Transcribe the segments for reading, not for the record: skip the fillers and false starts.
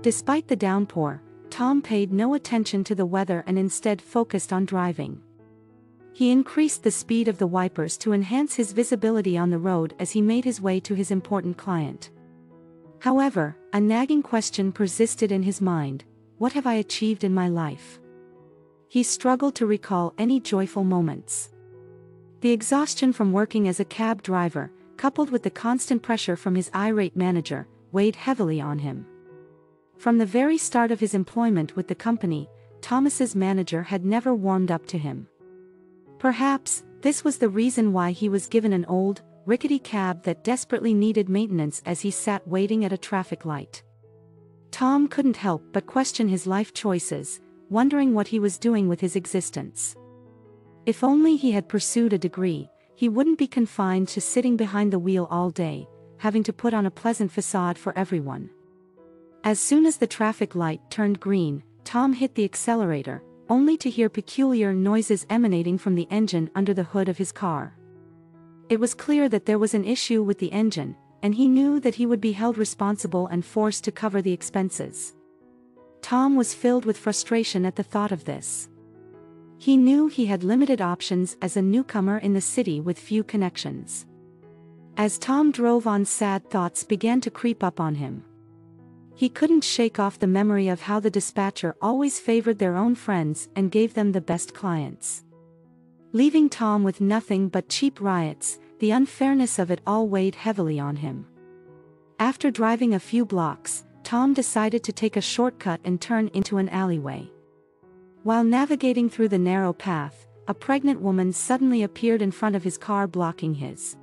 Despite the downpour, Tom paid no attention to the weather and instead focused on driving. He increased the speed of the wipers to enhance his visibility on the road as he made his way to his important client. However, a nagging question persisted in his mind: what have I achieved in my life? He struggled to recall any joyful moments. The exhaustion from working as a cab driver, coupled with the constant pressure from his irate manager, weighed heavily on him. From the very start of his employment with the company, Thomas's manager had never warmed up to him. Perhaps, this was the reason why he was given an old, rickety cab that desperately needed maintenance as he sat waiting at a traffic light. Tom couldn't help but question his life choices, wondering what he was doing with his existence. If only he had pursued a degree, he wouldn't be confined to sitting behind the wheel all day, having to put on a pleasant facade for everyone. As soon as the traffic light turned green, Tom hit the accelerator, only to hear peculiar noises emanating from the engine under the hood of his car. It was clear that there was an issue with the engine, and he knew that he would be held responsible and forced to cover the expenses. Tom was filled with frustration at the thought of this. He knew he had limited options as a newcomer in the city with few connections. As Tom drove on, sad thoughts began to creep up on him. He couldn't shake off the memory of how the dispatcher always favored their own friends and gave them the best clients. Leaving Tom with nothing but cheap rides, the unfairness of it all weighed heavily on him. After driving a few blocks, Tom decided to take a shortcut and turn into an alleyway. While navigating through the narrow path, a pregnant woman suddenly appeared in front of his car, blocking his.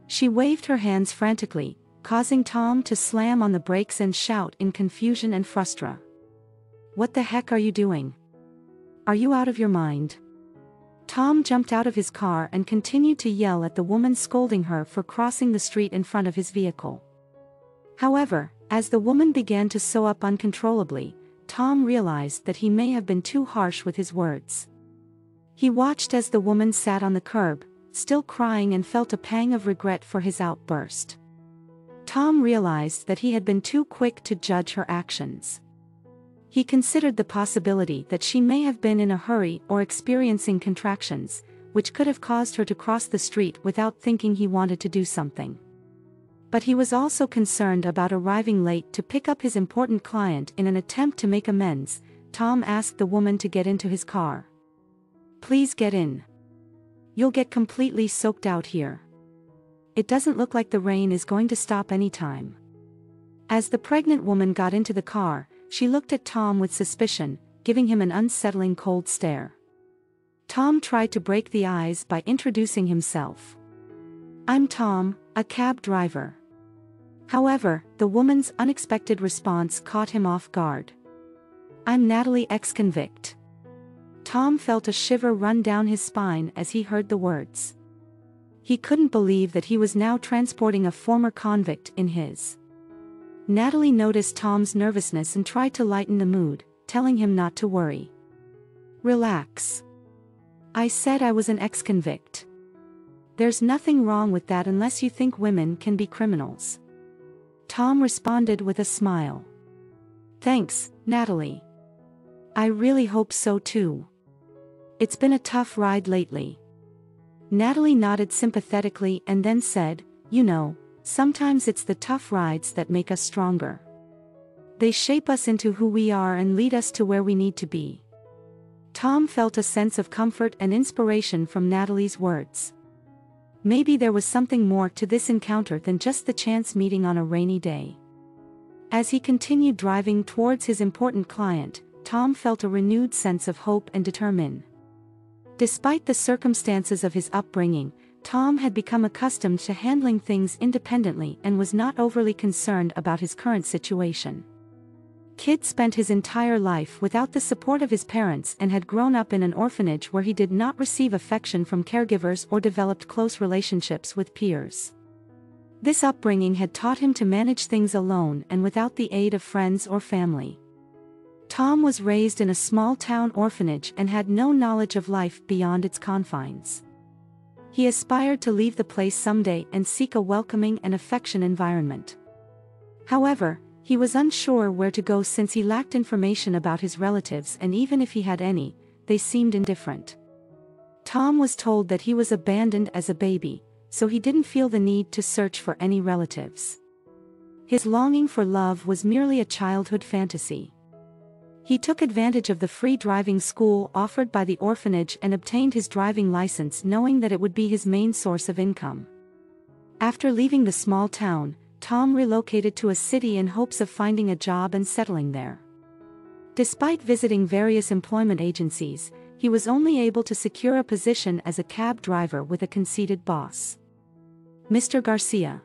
She waved her hands frantically, causing Tom to slam on the brakes and shout in confusion and frustration. "What the heck are you doing? Are you out of your mind?" Tom jumped out of his car and continued to yell at the woman, scolding her for crossing the street in front of his vehicle. However, as the woman began to sew up uncontrollably, Tom realized that he may have been too harsh with his words. He watched as the woman sat on the curb, still crying, and felt a pang of regret for his outburst. Tom realized that he had been too quick to judge her actions. He considered the possibility that she may have been in a hurry or experiencing contractions, which could have caused her to cross the street without thinking he wanted to do something. But he was also concerned about arriving late to pick up his important client. In an attempt to make amends, Tom asked the woman to get into his car. "Please get in. You'll get completely soaked out here. It doesn't look like the rain is going to stop anytime." As the pregnant woman got into the car, she looked at Tom with suspicion, giving him an unsettling cold stare. Tom tried to break the ice by introducing himself. "I'm Tom, a cab driver." However, the woman's unexpected response caught him off guard. "I'm Natalie, ex-convict." Tom felt a shiver run down his spine as he heard the words. He couldn't believe that he was now transporting a former convict in his. Natalie noticed Tom's nervousness and tried to lighten the mood, telling him not to worry. "Relax. I said I was an ex-convict. There's nothing wrong with that unless you think women can be criminals." Tom responded with a smile. "Thanks, Natalie. I really hope so too. It's been a tough ride lately." Natalie nodded sympathetically and then said, "You know, sometimes it's the tough rides that make us stronger. They shape us into who we are and lead us to where we need to be." Tom felt a sense of comfort and inspiration from Natalie's words. Maybe there was something more to this encounter than just the chance meeting on a rainy day. As he continued driving towards his important client, Tom felt a renewed sense of hope and determination. Despite the circumstances of his upbringing, Tom had become accustomed to handling things independently and was not overly concerned about his current situation. Kid spent his entire life without the support of his parents and had grown up in an orphanage where he did not receive affection from caregivers or developed close relationships with peers. This upbringing had taught him to manage things alone and without the aid of friends or family. Tom was raised in a small-town orphanage and had no knowledge of life beyond its confines. He aspired to leave the place someday and seek a welcoming and affectionate environment. However, He was unsure where to go since he lacked information about his relatives, and even if he had any, they seemed indifferent. Tom was told that he was abandoned as a baby, so he didn't feel the need to search for any relatives. His longing for love was merely a childhood fantasy. He took advantage of the free driving school offered by the orphanage and obtained his driving license, knowing that it would be his main source of income. After leaving the small town, Tom relocated to a city in hopes of finding a job and settling there. Despite visiting various employment agencies, he was only able to secure a position as a cab driver with a conceited boss, Mr. Garcia.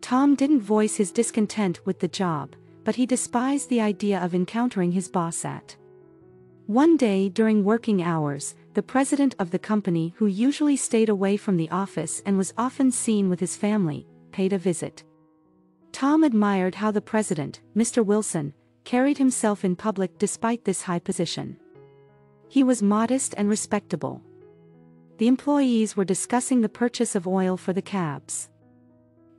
Tom didn't voice his discontent with the job, but he despised the idea of encountering his boss at. One day during working hours, the president of the company, who usually stayed away from the office and was often seen with his family, paid a visit. Tom admired how the president, Mr. Wilson, carried himself in public despite this high position. He was modest and respectable. The employees were discussing the purchase of oil for the cabs.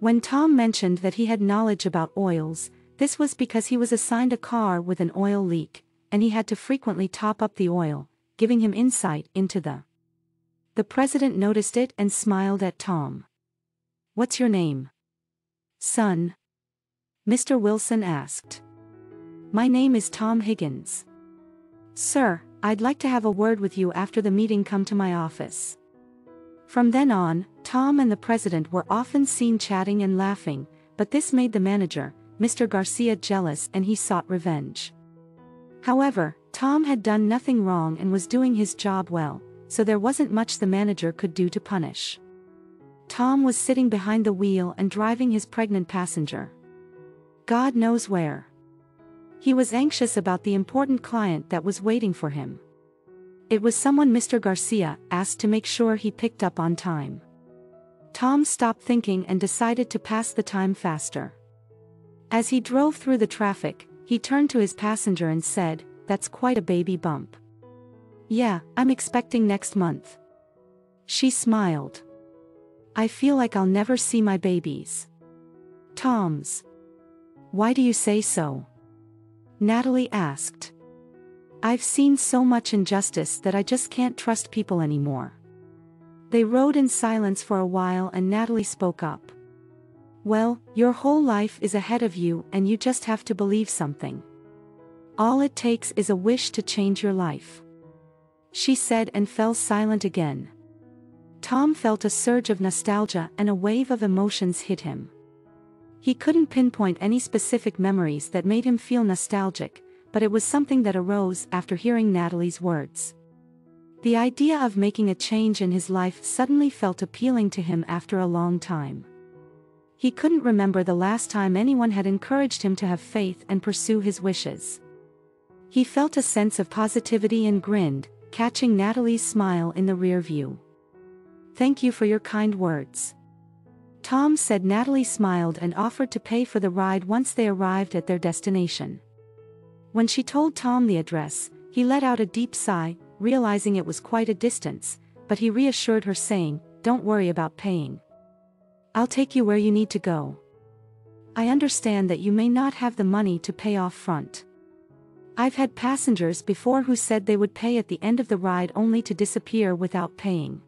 When Tom mentioned that he had knowledge about oils, this was because he was assigned a car with an oil leak, and he had to frequently top up the oil, giving him insight into the. The president noticed it and smiled at Tom. "What's your name, son?" Mr. Wilson asked. "My name is Tom Higgins. Sir, I'd like to have a word with you after the meeting. Come to my office." From then on, Tom and the president were often seen chatting and laughing, but this made the manager, Mr. Garcia, jealous, and he sought revenge. However, Tom had done nothing wrong and was doing his job well, so there wasn't much the manager could do to punish. Tom was sitting behind the wheel and driving his pregnant passenger, God knows where. He was anxious about the important client that was waiting for him. It was someone Mr. Garcia asked to make sure he picked up on time. Tom stopped thinking and decided to pass the time faster. As he drove through the traffic, he turned to his passenger and said, "That's quite a baby bump." "Yeah, I'm expecting next month." She smiled. "I feel like I'll never see my babies." Tom's. "Why do you say so?" Natalie asked. "I've seen so much injustice that I just can't trust people anymore." They rode in silence for a while and Natalie spoke up. "Well, your whole life is ahead of you and you just have to believe something. All it takes is a wish to change your life," she said, and fell silent again. Tom felt a surge of nostalgia and a wave of emotions hit him. He couldn't pinpoint any specific memories that made him feel nostalgic, but it was something that arose after hearing Natalie's words. The idea of making a change in his life suddenly felt appealing to him after a long time. He couldn't remember the last time anyone had encouraged him to have faith and pursue his wishes. He felt a sense of positivity and grinned, catching Natalie's smile in the rear view. "Thank you for your kind words," Tom said. Natalie smiled and offered to pay for the ride once they arrived at their destination. When she told Tom the address, he let out a deep sigh, realizing it was quite a distance, but he reassured her, saying, "Don't worry about paying. I'll take you where you need to go. I understand that you may not have the money to pay off front. I've had passengers before who said they would pay at the end of the ride only to disappear without paying."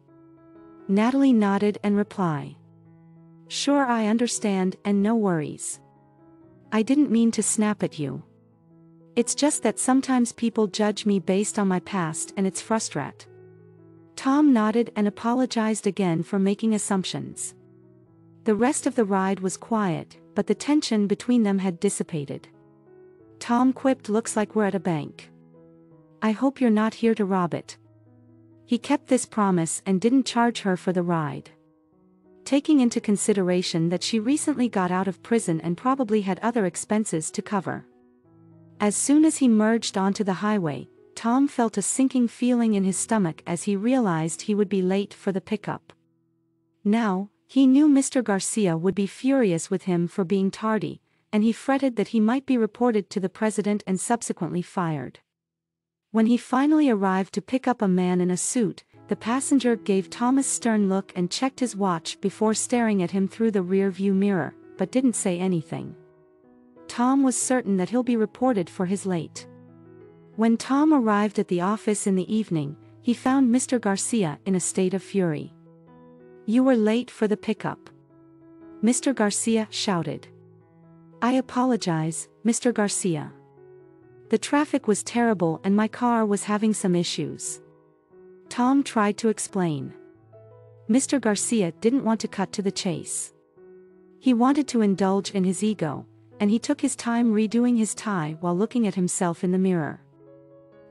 Natalie nodded and replied, "Sure, I understand, and no worries. I didn't mean to snap at you. It's just that sometimes people judge me based on my past and it's frustrating." Tom nodded and apologized again for making assumptions. The rest of the ride was quiet, but the tension between them had dissipated. Tom quipped, "Looks like we're at a bank. I hope you're not here to rob it." He kept this promise and didn't charge her for the ride, taking into consideration that she recently got out of prison and probably had other expenses to cover. As soon as he merged onto the highway, Tom felt a sinking feeling in his stomach as he realized he would be late for the pickup. Now, he knew Mr. Garcia would be furious with him for being tardy, and he fretted that he might be reported to the president and subsequently fired. When he finally arrived to pick up a man in a suit, the passenger gave Tom a stern look and checked his watch before staring at him through the rear-view mirror, but didn't say anything. Tom was certain that he'll be reported for his late. When Tom arrived at the office in the evening, he found Mr. Garcia in a state of fury. "You were late for the pickup," Mr. Garcia shouted. "I apologize, Mr. Garcia. The traffic was terrible and my car was having some issues." Tom tried to explain. Mr. Garcia didn't want to cut to the chase. He wanted to indulge in his ego, and he took his time redoing his tie while looking at himself in the mirror.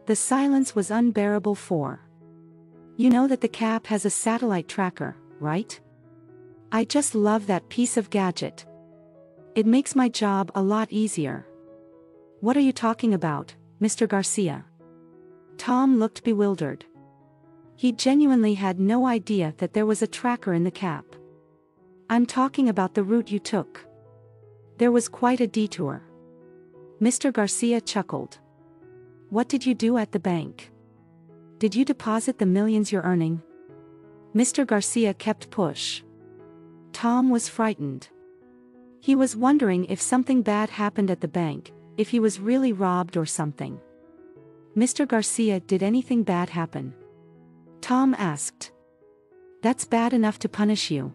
The silence was unbearable for. "You know that the cab has a satellite tracker, right? I just love that piece of gadget. It makes my job a lot easier." "What are you talking about, Mr. Garcia?" Tom looked bewildered. He genuinely had no idea that there was a tracker in the cab. "I'm talking about the route you took. There was quite a detour." Mr. Garcia chuckled. "What did you do at the bank? Did you deposit the millions you're earning?" Mr. Garcia kept push. Tom was frightened. He was wondering if something bad happened at the bank, if he was really robbed or something. "Mr. Garcia, did anything bad happen?" Tom asked. "That's bad enough to punish you."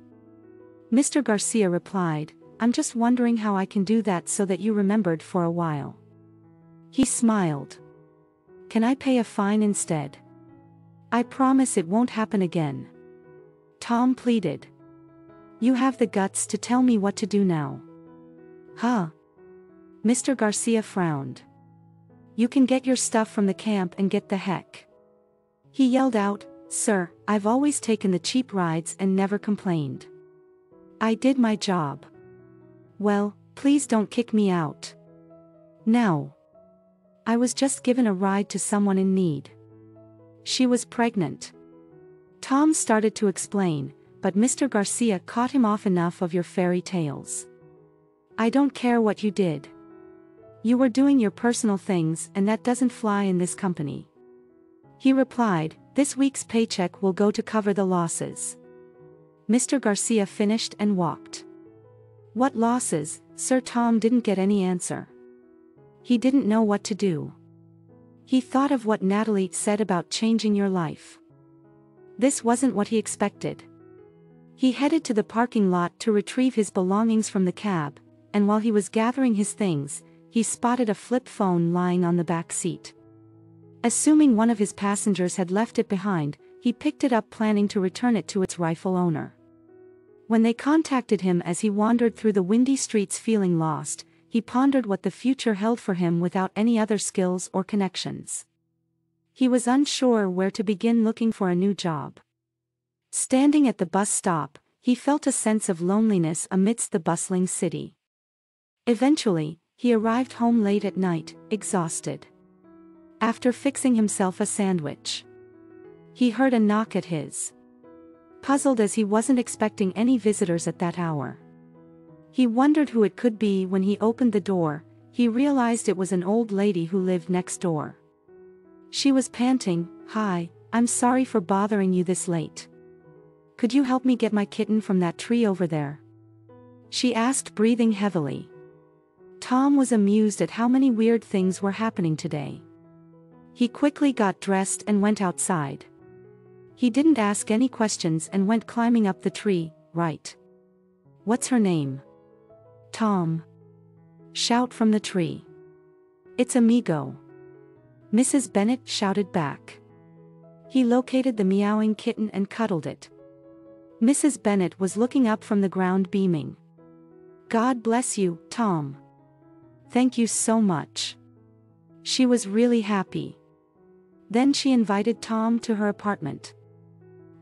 Mr. Garcia replied, "I'm just wondering how I can do that so that you remembered for a while." He smiled. "Can I pay a fine instead? I promise it won't happen again." Tom pleaded. "You have the guts to tell me what to do now." "Huh?" Mr. Garcia frowned. "You can get your stuff from the camp and get the heck." He yelled out, "Sir, I've always taken the cheap rides and never complained. I did my job. Well, please don't kick me out. Now. I was just given a ride to someone in need. She was pregnant." Tom started to explain, but Mr. Garcia caught him off. "Enough of your fairy tales. I don't care what you did. You were doing your personal things and that doesn't fly in this company." He replied, "This week's paycheck will go to cover the losses." Mr. Garcia finished and walked. "What losses, sir?" Tom didn't get any answer. He didn't know what to do. He thought of what Natalie said about changing your life. This wasn't what he expected. He headed to the parking lot to retrieve his belongings from the cab, and while he was gathering his things, he spotted a flip phone lying on the back seat. Assuming one of his passengers had left it behind, he picked it up, planning to return it to its rightful owner. When they contacted him as he wandered through the windy streets feeling lost, he pondered what the future held for him without any other skills or connections. He was unsure where to begin looking for a new job. Standing at the bus stop, he felt a sense of loneliness amidst the bustling city. Eventually, he arrived home late at night, exhausted. After fixing himself a sandwich, he heard a knock at his. Puzzled as he wasn't expecting any visitors at that hour. He wondered who it could be. When he opened the door, he realized it was an old lady who lived next door. She was panting, "Hi, I'm sorry for bothering you this late. Could you help me get my kitten from that tree over there?" she asked, breathing heavily. Tom was amused at how many weird things were happening today. He quickly got dressed and went outside. He didn't ask any questions and went climbing up the tree. "Right. What's her name?" "Tom." Shout from the tree. "It's Amigo." Mrs. Bennet shouted back. He located the meowing kitten and cuddled it. Mrs. Bennet was looking up from the ground, beaming. "God bless you, Tom. Thank you so much." She was really happy. Then she invited Tom to her apartment.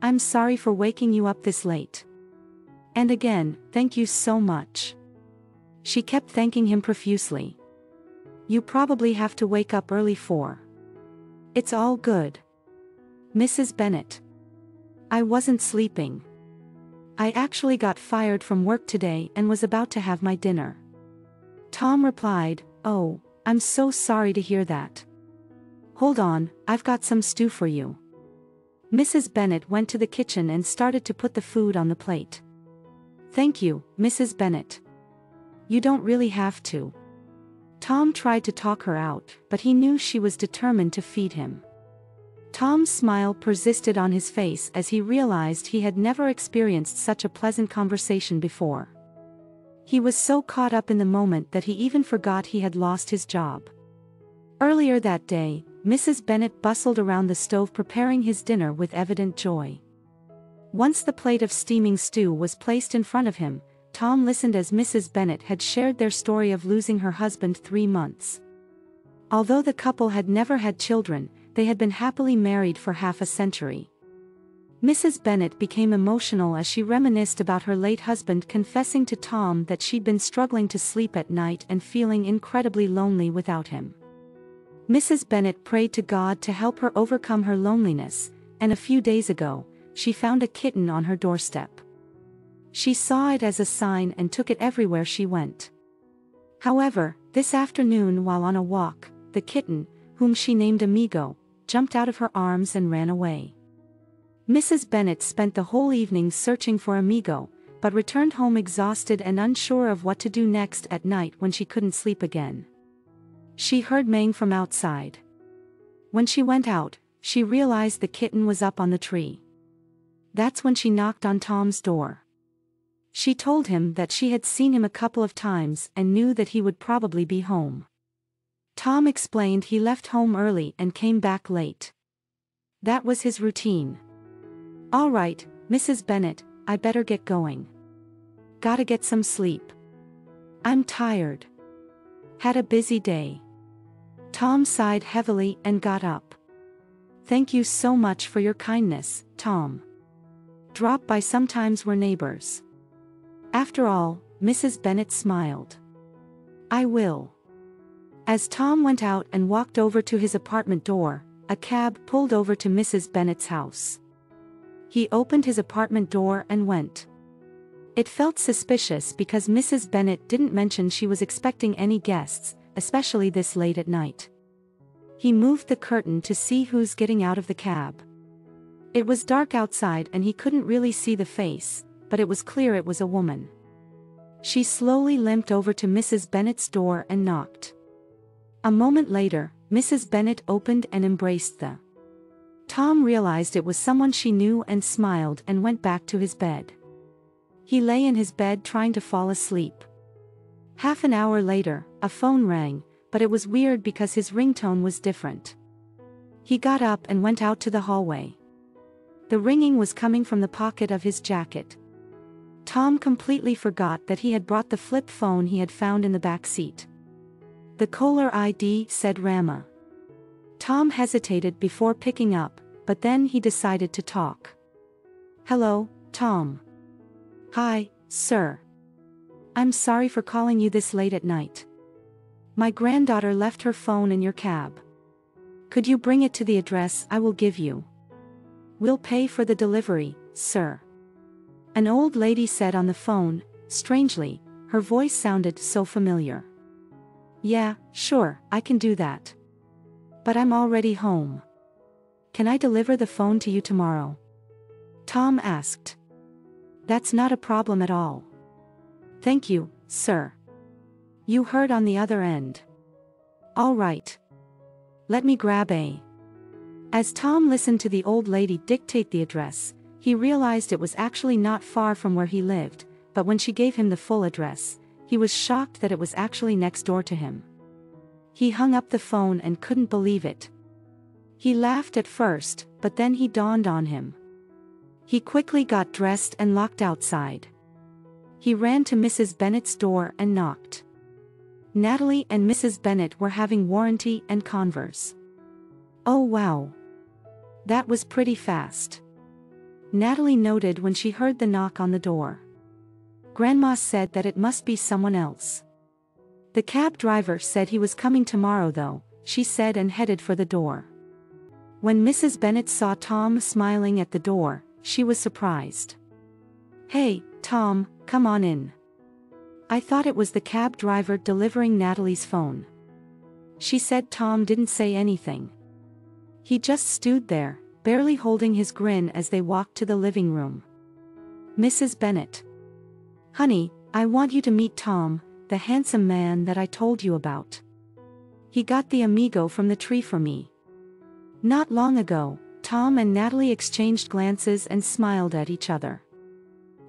"I'm sorry for waking you up this late. And again, thank you so much." She kept thanking him profusely. "You probably have to wake up early for." "It's all good, Mrs. Bennet. I wasn't sleeping. I actually got fired from work today and was about to have my dinner." Tom replied, "Oh, I'm so sorry to hear that. Hold on, I've got some stew for you." Mrs. Bennet went to the kitchen and started to put the food on the plate. "Thank you, Mrs. Bennet. You don't really have to." Tom tried to talk her out, but he knew she was determined to feed him. Tom's smile persisted on his face as he realized he had never experienced such a pleasant conversation before. He was so caught up in the moment that he even forgot he had lost his job. Earlier that day, Mrs. Bennet bustled around the stove preparing his dinner with evident joy. Once the plate of steaming stew was placed in front of him, Tom listened as Mrs. Bennet had shared their story of losing her husband 3 months. Although the couple had never had children, they had been happily married for half a century. Mrs. Bennet became emotional as she reminisced about her late husband confessing to Tom that she'd been struggling to sleep at night and feeling incredibly lonely without him. Mrs. Bennet prayed to God to help her overcome her loneliness, and a few days ago, she found a kitten on her doorstep. She saw it as a sign and took it everywhere she went. However, this afternoon while on a walk, the kitten, whom she named Amigo, jumped out of her arms and ran away. Mrs. Bennet spent the whole evening searching for Amigo, but returned home exhausted and unsure of what to do next at night when she couldn't sleep again. She heard maying from outside. When she went out, she realized the kitten was up on the tree. That's when she knocked on Tom's door. She told him that she had seen him a couple of times and knew that he would probably be home. Tom explained he left home early and came back late. That was his routine. "All right, Mrs. Bennet, I better get going. Gotta get some sleep. I'm tired. Had a busy day." Tom sighed heavily and got up. "Thank you so much for your kindness, Tom. Drop by sometimes, we're neighbors." After all, Mrs. Bennet smiled. "I will." As Tom went out and walked over to his apartment door, a cab pulled over to Mrs. Bennet's house. He opened his apartment door and went. It felt suspicious because Mrs. Bennet didn't mention she was expecting any guests, especially this late at night. He moved the curtain to see who's getting out of the cab. It was dark outside and he couldn't really see the face, but it was clear it was a woman. She slowly limped over to Mrs. Bennet's door and knocked. A moment later, Mrs. Bennet opened and embraced the. Tom realized it was someone she knew and smiled and went back to his bed. He lay in his bed trying to fall asleep. Half an hour later, a phone rang, but it was weird because his ringtone was different. He got up and went out to the hallway. The ringing was coming from the pocket of his jacket. Tom completely forgot that he had brought the flip phone he had found in the back seat. The caller ID said Rama. Tom hesitated before picking up, but then he decided to talk. "Hello, Tom." "Hi, sir. I'm sorry for calling you this late at night. My granddaughter left her phone in your cab. Could you bring it to the address I will give you? We'll pay for the delivery, sir." An old lady said on the phone. Strangely, her voice sounded so familiar. "Yeah, sure, I can do that. But I'm already home. Can I deliver the phone to you tomorrow?" Tom asked. "That's not a problem at all. Thank you, sir. You heard on the other end. All right. Let me grab a." As Tom listened to the old lady dictate the address, he realized it was actually not far from where he lived, but when she gave him the full address, he was shocked that it was actually next door to him. He hung up the phone and couldn't believe it. He laughed at first, but then he dawned on him. He quickly got dressed and locked outside. He ran to Mrs. Bennet's door and knocked. Natalie and Mrs. Bennet were having warranty and converse. "Oh wow. That was pretty fast," Natalie noted when she heard the knock on the door. "Grandma said that it must be someone else. The cab driver said he was coming tomorrow though," she said and headed for the door. When Mrs. Bennet saw Tom smiling at the door, she was surprised. "Hey, Tom, come on in. I thought it was the cab driver delivering Natalie's phone," she said. Tom didn't say anything. He just stood there, barely holding his grin as they walked to the living room. Mrs. Bennet. "Honey, I want you to meet Tom, the handsome man that I told you about." He got the amigo from the tree for me. Not long ago, Tom and Natalie exchanged glances and smiled at each other.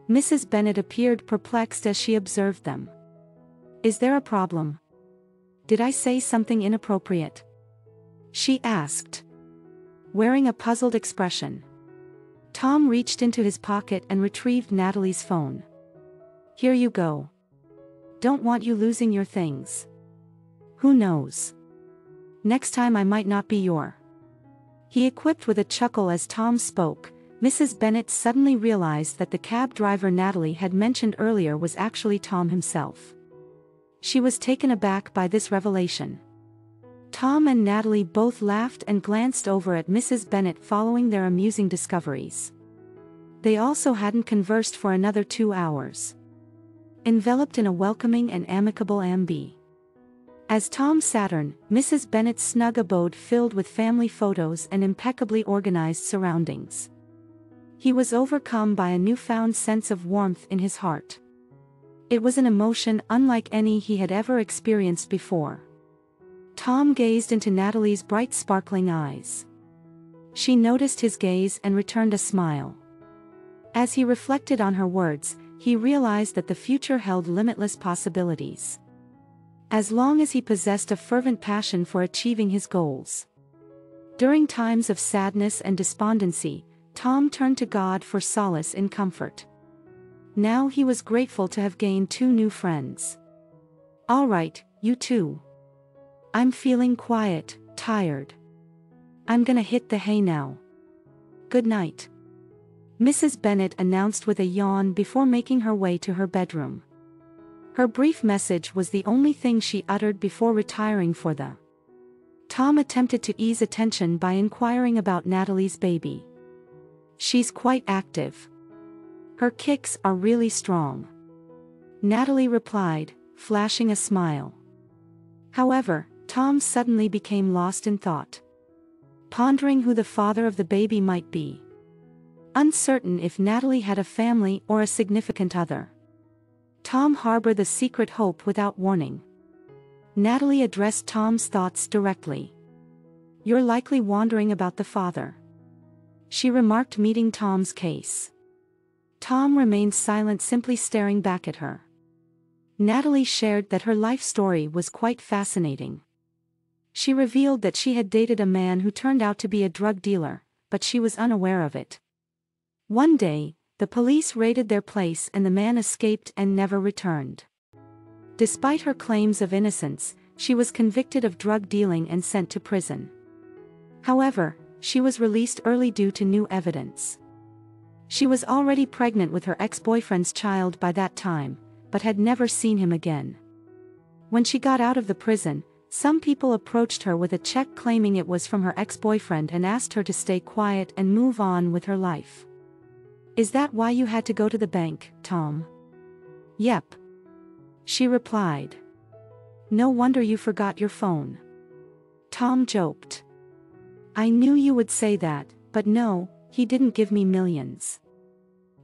Mrs. Bennet appeared perplexed as she observed them. Is there a problem? Did I say something inappropriate? She asked, wearing a puzzled expression. Tom reached into his pocket and retrieved Natalie's phone. Here you go. Don't want you losing your things. Who knows? Next time I might not be your. He equipped with a chuckle as Tom spoke. Mrs. Bennet suddenly realized that the cab driver Natalie had mentioned earlier was actually Tom himself. She was taken aback by this revelation. Tom and Natalie both laughed and glanced over at Mrs. Bennet following their amusing discoveries. They also hadn't conversed for another 2 hours. Enveloped in a welcoming and amicable ambi. As Tom Saturn, Mrs. Bennet's snug abode filled with family photos and impeccably organized surroundings. He was overcome by a newfound sense of warmth in his heart. It was an emotion unlike any he had ever experienced before. Tom gazed into Natalie's bright sparkling eyes. She noticed his gaze and returned a smile. As he reflected on her words, he realized that the future held limitless possibilities. As long as he possessed a fervent passion for achieving his goals. During times of sadness and despondency, Tom turned to God for solace in comfort. Now he was grateful to have gained 2 new friends. All right, you two. I'm feeling quiet, tired. I'm gonna hit the hay now. Good night. Mrs. Bennet announced with a yawn before making her way to her bedroom. Her brief message was the only thing she uttered before retiring for the. Tom attempted to ease attention by inquiring about Natalie's baby. She's quite active. Her kicks are really strong. Natalie replied, flashing a smile. However, Tom suddenly became lost in thought. Pondering who the father of the baby might be. Uncertain if Natalie had a family or a significant other. Tom harbored the secret hope without warning. Natalie addressed Tom's thoughts directly. You're likely wondering about the father. She remarked, meeting Tom's case. Tom remained silent, simply staring back at her. Natalie shared that her life story was quite fascinating. She revealed that she had dated a man who turned out to be a drug dealer, but she was unaware of it. One day, the police raided their place and the man escaped and never returned. Despite her claims of innocence, she was convicted of drug dealing and sent to prison. However, she was released early due to new evidence. She was already pregnant with her ex-boyfriend's child by that time, but had never seen him again. When she got out of the prison, some people approached her with a check claiming it was from her ex-boyfriend and asked her to stay quiet and move on with her life. Is that why you had to go to the bank, Tom? Yep. She replied. No wonder you forgot your phone. Tom joked. I knew you would say that, but no, he didn't give me millions.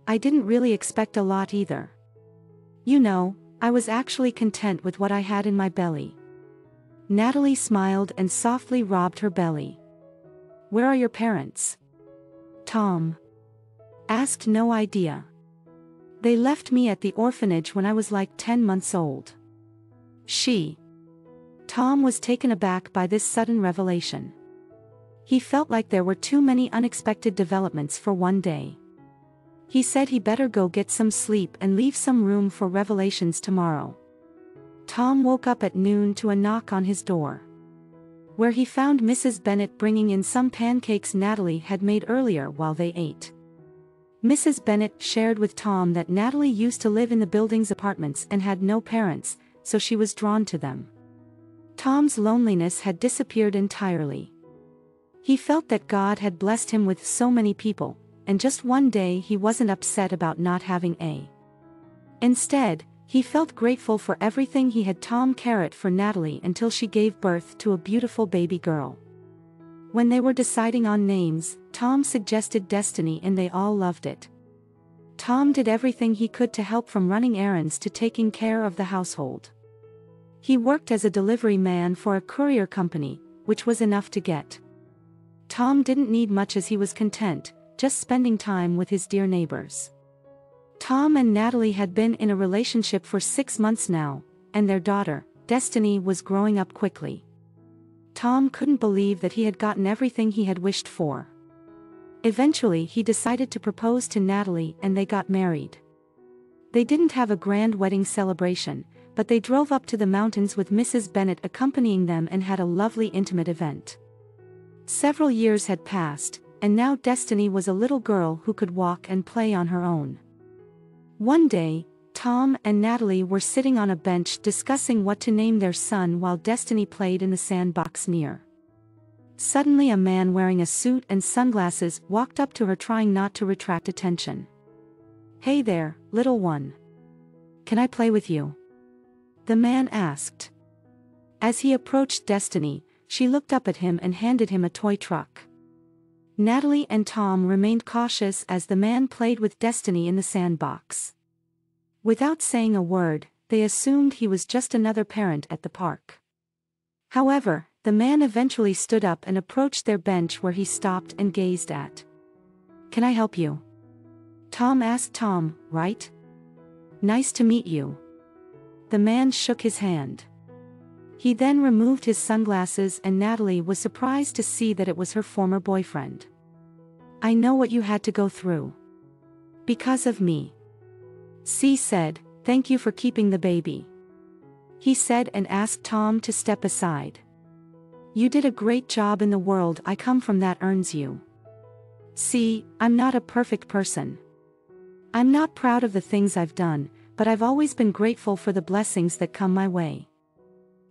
I didn't really expect a lot either. You know, I was actually content with what I had in my belly. Natalie smiled and softly rubbed her belly. Where are your parents? Tom asked. No idea. They left me at the orphanage when I was like 10 months old. Tom was taken aback by this sudden revelation. He felt like there were too many unexpected developments for one day. He said he better go get some sleep and leave some room for revelations tomorrow. Tom woke up at noon to a knock on his door, where he found Mrs. Bennet bringing in some pancakes Natalie had made earlier while they ate. Mrs. Bennet shared with Tom that Natalie used to live in the building's apartments and had no parents, so she was drawn to them. Tom's loneliness had disappeared entirely. He felt that God had blessed him with so many people, and just one day he wasn't upset about not having a. Instead, he felt grateful for everything he had. Tom cared for Natalie until she gave birth to a beautiful baby girl. When they were deciding on names, Tom suggested Destiny and they all loved it. Tom did everything he could to help, from running errands to taking care of the household. He worked as a delivery man for a courier company, which was enough to get. Tom didn't need much as he was content, just spending time with his dear neighbors. Tom and Natalie had been in a relationship for 6 months now, and their daughter, Destiny, was growing up quickly. Tom couldn't believe that he had gotten everything he had wished for. Eventually he decided to propose to Natalie and they got married. They didn't have a grand wedding celebration, but they drove up to the mountains with Mrs. Bennet accompanying them and had a lovely intimate event. Several years had passed, and now Destiny was a little girl who could walk and play on her own. One day, Tom and Natalie were sitting on a bench discussing what to name their son while Destiny played in the sandbox near. Suddenly a man wearing a suit and sunglasses walked up to her, trying not to attract attention. "Hey there, little one. Can I play with you?" the man asked. As he approached Destiny, she looked up at him and handed him a toy truck. Natalie and Tom remained cautious as the man played with Destiny in the sandbox. Without saying a word, they assumed he was just another parent at the park. However, the man eventually stood up and approached their bench, where he stopped and gazed at. "Can I help you?" Tom asked. "Tom, right? Nice to meet you." The man shook his hand. He then removed his sunglasses and Natalie was surprised to see that it was her former boyfriend. "I know what you had to go through. Because of me." She said, "Thank you for keeping the baby," he said, and asked Tom to step aside. "You did a great job in the world I come from, that earns you. See, I'm not a perfect person. I'm not proud of the things I've done, but I've always been grateful for the blessings that come my way."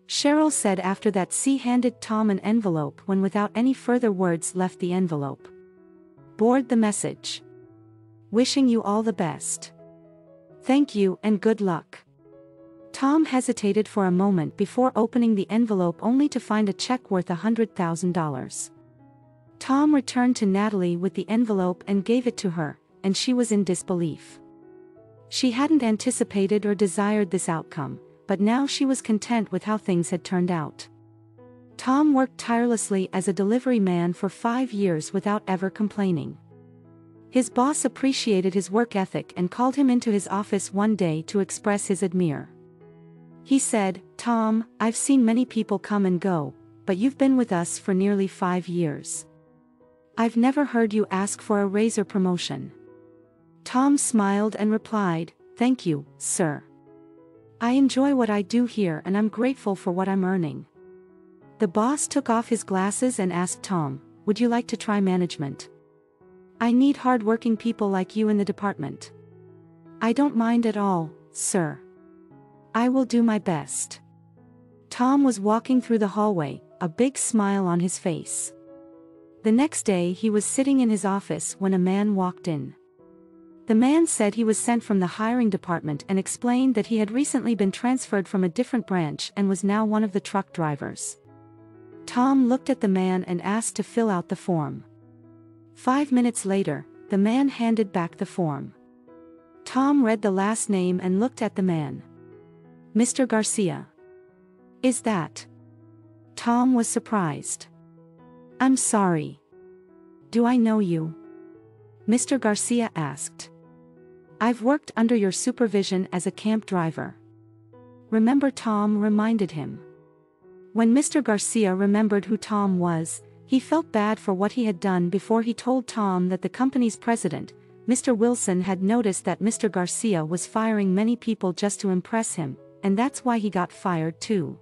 Cheryl said after that. She handed Tom an envelope when, without any further words, left the envelope. Board the message. "Wishing you all the best. Thank you and good luck." Tom hesitated for a moment before opening the envelope, only to find a check worth $100,000. Tom returned to Natalie with the envelope and gave it to her, and she was in disbelief. She hadn't anticipated or desired this outcome, but now she was content with how things had turned out. Tom worked tirelessly as a delivery man for 5 years without ever complaining. His boss appreciated his work ethic and called him into his office one day to express his admire. He said, "Tom, I've seen many people come and go, but you've been with us for nearly 5 years. I've never heard you ask for a raise or promotion." Tom smiled and replied, "Thank you, sir. I enjoy what I do here and I'm grateful for what I'm earning." The boss took off his glasses and asked Tom, "Would you like to try management? I need hard-working people like you in the department." "I don't mind at all, sir. I will do my best." Tom was walking through the hallway, a big smile on his face. The next day he was sitting in his office when a man walked in. The man said he was sent from the hiring department and explained that he had recently been transferred from a different branch and was now one of the truck drivers. Tom looked at the man and asked to fill out the form. 5 minutes later, the man handed back the form. Tom read the last name and looked at the man. "Mr. Garcia. Is that?" Tom was surprised. "I'm sorry. Do I know you?" Mr. Garcia asked. "I've worked under your supervision as a camp driver. Remember?" Tom reminded him. When Mr. Garcia remembered who Tom was, he felt bad for what he had done before he told Tom that the company's president, Mr. Wilson, had noticed that Mr. Garcia was firing many people just to impress him, and that's why he got fired too.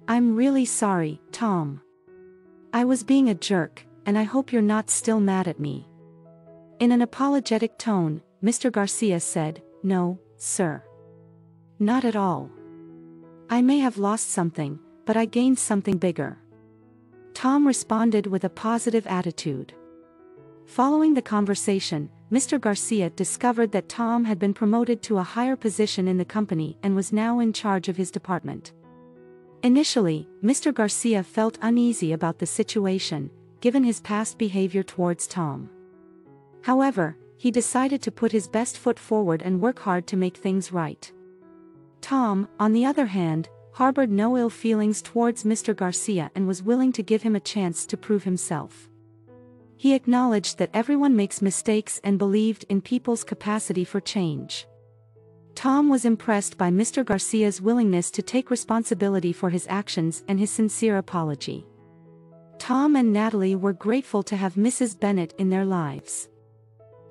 "I'm really sorry, Tom. I was being a jerk, and I hope you're not still mad at me." In an apologetic tone, Mr. Garcia said, "No, sir. Not at all. I may have lost something, but I gained something bigger." Tom responded with a positive attitude. Following the conversation, Mr. Garcia discovered that Tom had been promoted to a higher position in the company and was now in charge of his department. Initially, Mr. Garcia felt uneasy about the situation, given his past behavior towards Tom. However, he decided to put his best foot forward and work hard to make things right. Tom, on the other hand, harbored no ill feelings towards Mr. Garcia and was willing to give him a chance to prove himself. He acknowledged that everyone makes mistakes and believed in people's capacity for change. Tom was impressed by Mr. Garcia's willingness to take responsibility for his actions and his sincere apology. Tom and Natalie were grateful to have Mrs. Bennet in their lives.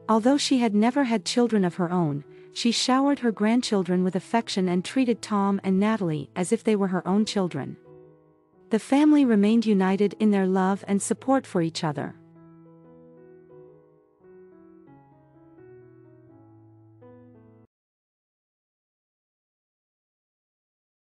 Although she had never had children of her own, she showered her grandchildren with affection and treated Tom and Natalie as if they were her own children. The family remained united in their love and support for each other.